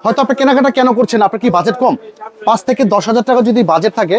হয়তো আপনি কেনাকাটা কেন করছেন, আপনার কি বাজেট কম? 5 থেকে 10,000 টাকা যদি বাজেট থাকে,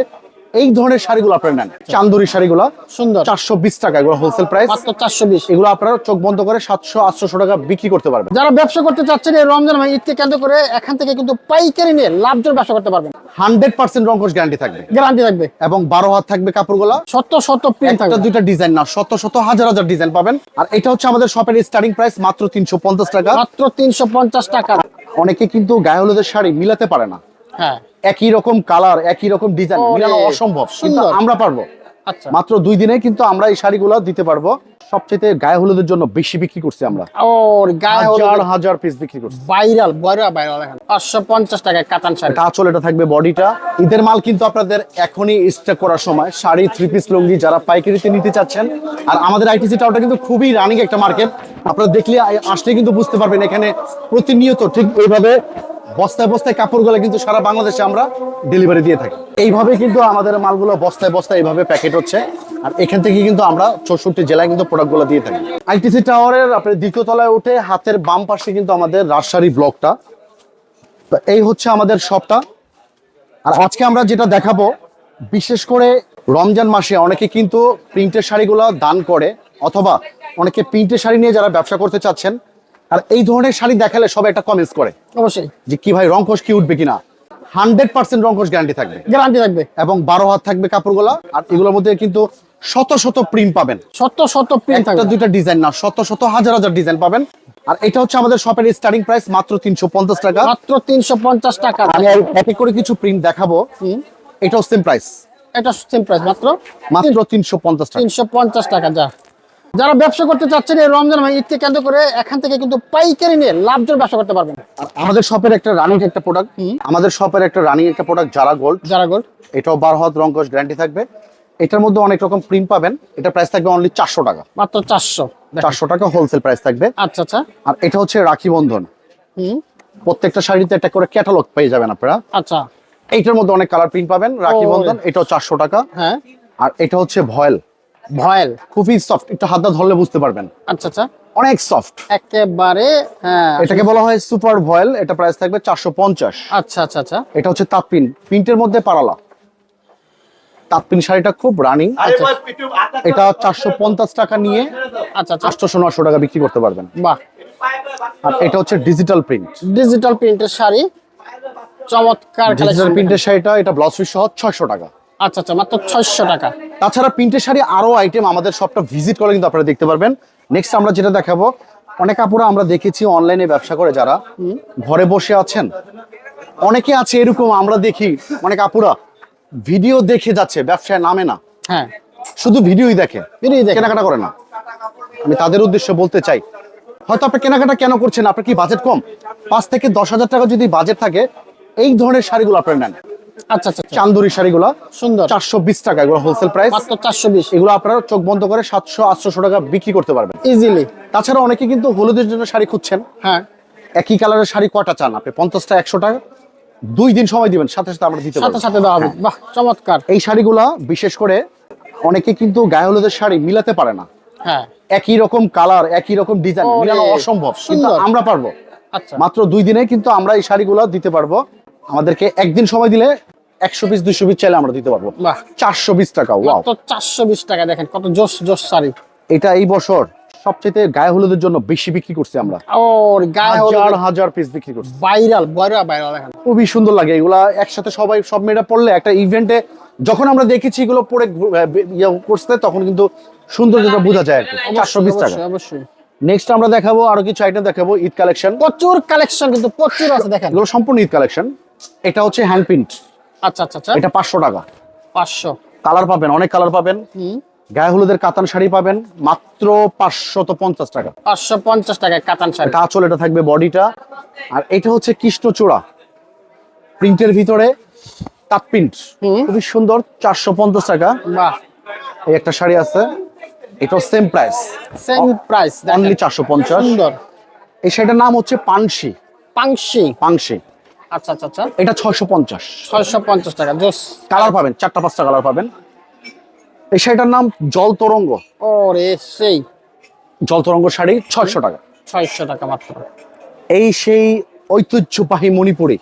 এই ধরনের শাড়িগুলো আপনারা নেন। চান্দুরি শাড়িগুলো সুন্দর 420 টাকা, এগুলো হোলসেল প্রাইস। মাত্র 420। এগুলো আপনারা চোখ বন্ধ করে 700-800 টাকা বিক্রি করতে পারবেন। যারা ব্যবসা করতে চাচ্ছেন এই রমজান মাস ঈদকে কেন্দ্র করে এখান থেকে কিন্তু পাইকারি নিয়ে লাভজনক ব্যবসা করতে পারবেন। 100% রংকশ গ্যারান্টি থাকবে, গ্যারান্টি থাকবে এবং 12 হাত থাকবে কাপড়গুলো। শত শত প্রিন্ট একটা থাকবে, দুইটা ডিজাইন না, শত শত হাজার হাজার ডিজাইন পাবেন। আর এটা হচ্ছে আমাদের শপের স্টার্টিং প্রাইস মাত্র 350 টাকা। মাত্র 350 টাকা। অনেকে কিন্তু গায়ে হলুদের শাড়ি মিলাতে পারে না, হ্যাঁ একই রকম কালার একই রকম ডিজাইন ওরে, মিলানো অসম্ভব, কিন্তু সুন্দর। আমরা পারবো। আচ্ছা মাত্র 2 দিনে কিন্তু আমরা এই শাড়িগুলো দিতে পারবো। সবচেয়ে গায়ে হলুদের জন্য বেশি বিক্রি করছি আমরা, ওর গায়ে হাজার হাজার পিস বিক্রি করছি। ভাইরাল ভাইরাল দেখেন 550 টাকায় কাতান শাড়ি। এটা আঁচল, এটা থাকবে বডিটা। ঈদের মাল কিন্তু আপনাদের এখনই স্টক করার সময়। শাড়ি, 3 পিস, লুঙ্গি যারা পাইকারিতে নিতে চাচ্ছেন, আর আমাদের আইটিসি টাউনটা কিন্তু খুবই রানিং একটা মার্কেট। আপনারা দেখলে আসলে কিন্তু বুঝতে পারবেন এখানে প্রতিনিয়ত ঠিক এইভাবে বস্তায় বস্তায় কাপড়গুলো কিন্তু সারা বাংলাদেশে আমরা ডেলিভারি দিয়ে থাকি। এইভাবে কিন্তু আমাদের মালগুলো বস্তায় বস্তায় এইভাবে প্যাকেট হচ্ছে, আর এখান থেকে কিন্তু আমরা 64 জেলায় কিন্তু প্রোডাক্টগুলো দিয়ে থাকি। আইটিসি টাওয়ারের আপনার দ্বিতীয় তলায় উঠে হাতের বাম পাশে কিন্তু আমাদের রাজশাহী ব্লকটা। তো এই হচ্ছে আমাদের শপটা। আর আজকে আমরা যেটা দেখাবো, বিশেষ করে রমজান মাসে অনেকে কিন্তু প্রিন্টের শাড়িগুলো দান করে, অথবা অনেকে প্রিন্টের শাড়ি নিয়ে যারা ব্যবসা করতে চাচ্ছেন, আর এই ধরনের শাড়ি দেখালে সবাই একটা কমেন্টস করে অবশ্যই যে কি ভাই রংকশ কি উঠবে কিনা। 100% রংকশ গ্যারান্টি থাকবে, গ্যারান্টি থাকবে এবং 12 হাত থাকবে কাপড়গুলো। আর এগুলোর মধ্যে কিন্তু শত শত প্রিন্ট পাবেন, শত শত প্রিন্ট একটা থাকবে। দুইটা ডিজাইন না, শত শত হাজার হাজার ডিজাইন পাবেন। আর এটা হচ্ছে আমাদের শপের স্টার্টিং প্রাইস মাত্র 350 টাকা। মাত্র 350 টাকা। আমি এক এক করে কিছু প্রিন্ট দেখাবো। এটাও সেম প্রাইস, এটা সেম প্রাইস মাত্র মাত্র 350 টাকা। 350 টাকা। যারা ব্যবসা করতে চাচ্ছেন এই রমজান মাস ঈদকে কেন্দ্র করে এখান থেকে কিন্তু পাইকারি নিয়ে লাভজনক ব্যবসা করতে পারবেন। আর আমাদের শপের একটা রানিং একটা প্রোডাক্ট, যারা গোল্ড। এটাও 12 হাত রংকশ গ্যারান্টি থাকবে। এটার মধ্যে অনেক রকম প্রিন্ট পাবেন। এটা প্রাইস থাকবে অনলি 400 টাকা, মাত্র 400 টাকা হোলসেল প্রাইস থাকবে। আচ্ছা আচ্ছা। আর এটা হচ্ছে রাখি বন্ধন। প্রত্যেকটা শাড়িতে একটা করে ক্যাটালগ পেয়ে যাবেন আপনারা। আচ্ছা, এইটার মধ্যে অনেক কালার প্রিন্ট পাবেন। রাখি বন্ধন, এটাও 400 টাকা। হ্যাঁ। আর এটা হচ্ছে ভয়েল, খুবই সফট, একটু হাত ধরলে বুঝতে পারবেন। আচ্ছা আচ্ছা, অনেক সফট একেবারে। হ্যাঁ, এটাকে বলা হয় সুপার ভয়েল। এটা প্রাইস থাকবে 450। আচ্ছা আচ্ছা আচ্ছা। এটা হচ্ছে তাঁতপিন, প্রিন্টের মধ্যে পারালা তাঁতপিন শাড়িটা খুব রানিং। এটা 450 টাকা নিয়ে আচ্ছা আচ্ছা, 800-900 টাকা বিক্রি করতে পারবেন। বাহ। আর এটা হচ্ছে ডিজিটাল প্রিন্ট, ডিজিটাল প্রিন্টের শাড়ি, চমৎকার ডিজিটাল কালেকশন। প্রিন্টের শাড়িটা, এটা ব্লাউজ পিস সহ 600 টাকা। আচ্ছা আচ্ছা, মাত্র 600 টাকা। তাছাড়া প্রিন্টের শাড়ি আরো আইটেম আমাদের শপটা ভিজিট করে কিন্তু আপনারা দেখতে পারবেন। নেক্সট আমরা যেটা দেখাবো, অনেক আপুরা আমরা দেখেছি অনলাইনে ব্যবসা করে যারা ঘরে বসে আছেন, অনেকে আছে এরকম আমরা দেখি অনেক আপুরা ভিডিও দেখে যাচ্ছে, ব্যবসায় নামে না, হ্যাঁ, শুধু ভিডিওই দেখে, ভিডিওই দেখে। কেনাকাটা করে না। আমি তাদের উদ্দেশ্যে বলতে চাই, হয়তো আপনি কেনাকাটা কেন করছেন, আপনার কি বাজেট কম? 5 থেকে 10,000 টাকা যদি বাজেট থাকে, এই ধরনের শাড়িগুলো আপনারা নেন। আচ্ছা আচ্ছা, চান্দুরি শাড়িগুলো সুন্দর 420 টাকা, এগুলো হোলসেল প্রাইস। মাত্র 420। এগুলো আপনারা চোখ বন্ধ করে 700-800 টাকা বিক্রি করতে পারবেন ইজিলি। তাছাড়া অনেকে কিন্তু হলুদের জন্য শাড়ি খুঁজছেন, হ্যাঁ, একই কালারের শাড়ি কটা চান আপনি? 50টা, 100 টাকা। 2 দিন সময় দিবেন, সাথে সাথে আমরা দিতে সাথে পারবো। সাথে দেওয়া হবে। বাহ, চমৎকার। এই শাড়িগুলা বিশেষ করে অনেকে কিন্তু গায়ে হলুদের শাড়ি মিলাতে পারে না, হ্যাঁ, একই রকম কালার একই রকম ডিজাইন ওরে, মিলানো অসম্ভব, কিন্তু সুন্দর। আমরা পারবো। আচ্ছা, মাত্র 2 দিনে কিন্তু আমরা এই শাড়িগুলো দিতে পারবো। আমাদেরকে একদিন সময় দিলে 100 পিস 200 পিস চাইলে আমরা দিতে পারবো। বাহ, 420 টাকা। ওয়াও, মাত্র 420 টাকা। দেখেন কত জোস জোস শাড়ি। এটা এই বছর সবচেয়ে গায়ে হলুদের জন্য বেশি বিক্রি করছি আমরা। ওর গায়ে হাজার হাজার পিস বিক্রি করছি। ভাইরাল দেখেন খুবই সুন্দর লাগে এগুলা একসাথে সবাই সব মেয়েরা পড়লে একটা ইভেন্টে যখন আমরা দেখেছি এগুলো পরে করতে, তখন কিন্তু সৌন্দর্যটা বোঝা যায় আর কি। 420 টাকা। অবশ্যই। নেক্সট আমরা দেখাবো আরো কিছু আইটেম দেখাবো, ঈদ কালেকশন। প্রচুর কালেকশন কিন্তু প্রচুর আছে দেখেন। এগুলো সম্পূর্ণ ঈদ কালেকশন। এটা হচ্ছে হ্যান্ড প্রিন্ট। আচ্ছা আচ্ছা আচ্ছা, এটা 500 টাকা। 500। কালার পাবেন, অনেক কালার পাবেন। গায়ে হলুদের কাতান শাড়ি পাবেন মাত্র 550 টাকা। 550 টাকায় কাতান শাড়ি। এটা আঁচল, এটা থাকবে বডিটা। আর এটা হচ্ছে কৃষ্ণচূড়া প্রিন্টের ভিতরে তাঁত প্রিন্ট, খুবই সুন্দর, 450 টাকা। বাহ, এই একটা শাড়ি আছে, এটাও same price, same price, only 450। সুন্দর। এই শাড়িটার নাম হচ্ছে পাংশি। পাংশি। আচ্ছা আচ্ছা আচ্ছা, এটা 650। 650 টাকা। জোস। কালার পাবেন 4টা-5টা কালার পাবেন। এই শাড়িটার নাম জল তরঙ্গ। ওরে সেই জল তরঙ্গ শাড়ি 600 টাকা। 600 টাকা মাত্র। এই সেই ঐতিহ্যবাহী মণিপুরি,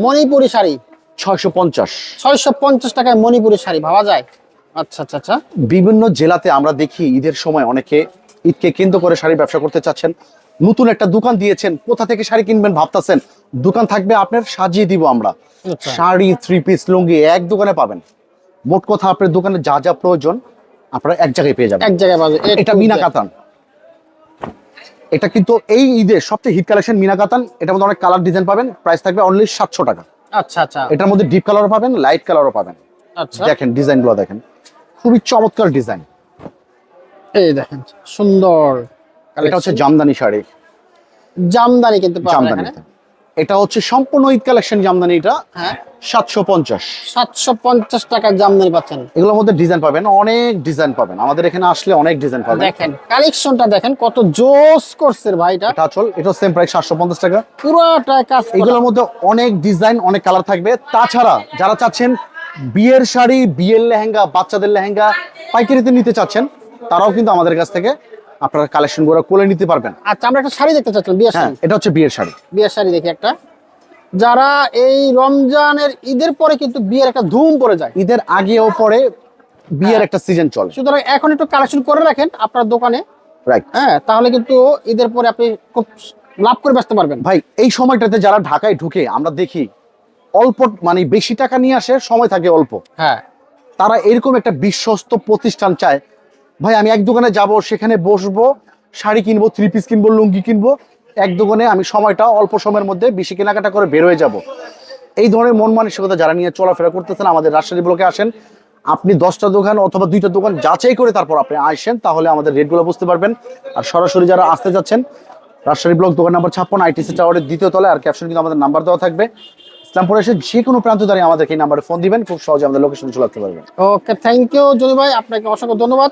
মণিপুরি শাড়ি 650। 650 টাকায় মণিপুরি শাড়ি ভাবা যায়। আচ্ছা আচ্ছা আচ্ছা। বিভিন্ন জেলাতে আমরা দেখি ঈদের সময় অনেকে ঈদকে কেন্দ্র করে শাড়ি ব্যবসা করতে চাচ্ছেন, নতুন একটা দোকান দিয়েছেন, কোথা থেকে শাড়ি কিনবেন ভাবতেছেন, দোকান থাকবে আপনার, সাজিয়ে দিব আমরা। আচ্ছা। শাড়ি, থ্রি পিস, লুঙ্গি এক দোকানে পাবেন। মোট কথা আপনার দোকানে যা যা প্রয়োজন আপনারা এক জায়গায় পেয়ে যাবেন। এক জায়গায় পাবে। এটা মিনা কাতান, এটা কিন্তু এই ঈদের সবচেয়ে হিট কালেকশন মিনা কাতান। এটার মধ্যে অনেক কালার ডিজাইন পাবেন, প্রাইস থাকবে অনলি 700 টাকা। আচ্ছা আচ্ছা এটার মধ্যে ডিপ কালারও পাবেন, লাইট কালারও পাবেন। আচ্ছা। দেখেন ডিজাইনগুলো দেখেন, খুবই চমৎকার ডিজাইন। এই দেখেন সুন্দর। এটা হচ্ছে জামদানি শাড়ি, জামদানি কিন্তু পাবেন জামদানি। এখানে। এটা হচ্ছে সম্পূর্ণ ঈদ কালেকশন জামদানি। এটা হ্যাঁ 750। 750 টাকায় জামদানি পাচ্ছেন। এগুলোর মধ্যে ডিজাইন পাবেন, অনেক ডিজাইন পাবেন, আমাদের এখানে আসলে অনেক ডিজাইন পাবেন। দেখেন কালেকশনটা দেখেন কত জোস করছে ভাইটা। এটা চল, এটা সেম প্রাইস 750 টাকা। পুরোটা কাজ করা। এগুলোর মধ্যে অনেক ডিজাইন, অনেক কালার থাকবে। তাছাড়া যারা চাচ্ছেন বিয়ের শাড়ি, বিয়ের লেহেঙ্গা, বাচ্চাদের লেহেঙ্গা পাইকারিতে নিতে চাচ্ছেন, তারাও কিন্তু আমাদের কাছ থেকে আপনারা কালেকশন করে কোলে নিতে পারবেন। আচ্ছা আমরা একটা শাড়ি দেখতে চাচ্ছিলাম, বিয়ের হ্যাঁ, শাড়ি। এটা হচ্ছে বিয়ের শাড়ি। বিয়ের শাড়ি দেখি একটা। যারা এই রমজানের ঈদের পরে কিন্তু বিয়ের একটা ধুম পড়ে যায়, ঈদের আগেও পরে বিয়ের একটা সিজন চলে, সুতরাং এখন একটু কালেকশন করে রাখেন আপনার দোকানে। রাইট। হ্যাঁ তাহলে কিন্তু ঈদের পরে আপনি খুব লাভ করে ব্যস্ত পারবেন। ভাই এই সময়টাতে যারা ঢাকায় ঢুকে আমরা দেখি অল্প মানে বেশি টাকা নিয়ে আসে, সময় থাকে অল্প, হ্যাঁ তারা এরকম একটা বিশ্বস্ত প্রতিষ্ঠান চায়। ভাই আমি এক দোকানে যাব, সেখানে বসবো, শাড়ি কিনবো, থ্রি পিস কিনবো, লুঙ্গি কিনবো, এক দোকানে আমি সময়টা অল্প সময়ের মধ্যে বেশি কেনাকাটা করে বের হয়ে যাব। এই ধরনের মন মানসিকতা যারা নিয়ে চলাফেরা করতেছেন আমাদের রাজশাহী ব্লকে আসেন। আপনি 10টা দোকান অথবা 2টা দোকান যাচাই করে তারপর আপনি আসেন, তাহলে আমাদের রেটগুলো বুঝতে পারবেন। আর সরাসরি যারা আসতে যাচ্ছেন, রাজশাহী ব্লক দোকান নাম্বার 56 আইটিসি টাওয়ারের 2য় তলায়, আর ক্যাপশন কিন্তু আমাদের নাম্বার দেওয়া থাকবে। ইসলামপুরে এসে যে কোনো প্রান্ত দাঁড়িয়ে আমাদেরকে এই নাম্বারে ফোন দিবেন, খুব সহজে আমাদের লোকেশনে চলে আসতে পারবেন। ওকে, থ্যাংক ইউ জনি ভাই, আপনাকে অসংখ্য ধন্যবাদ।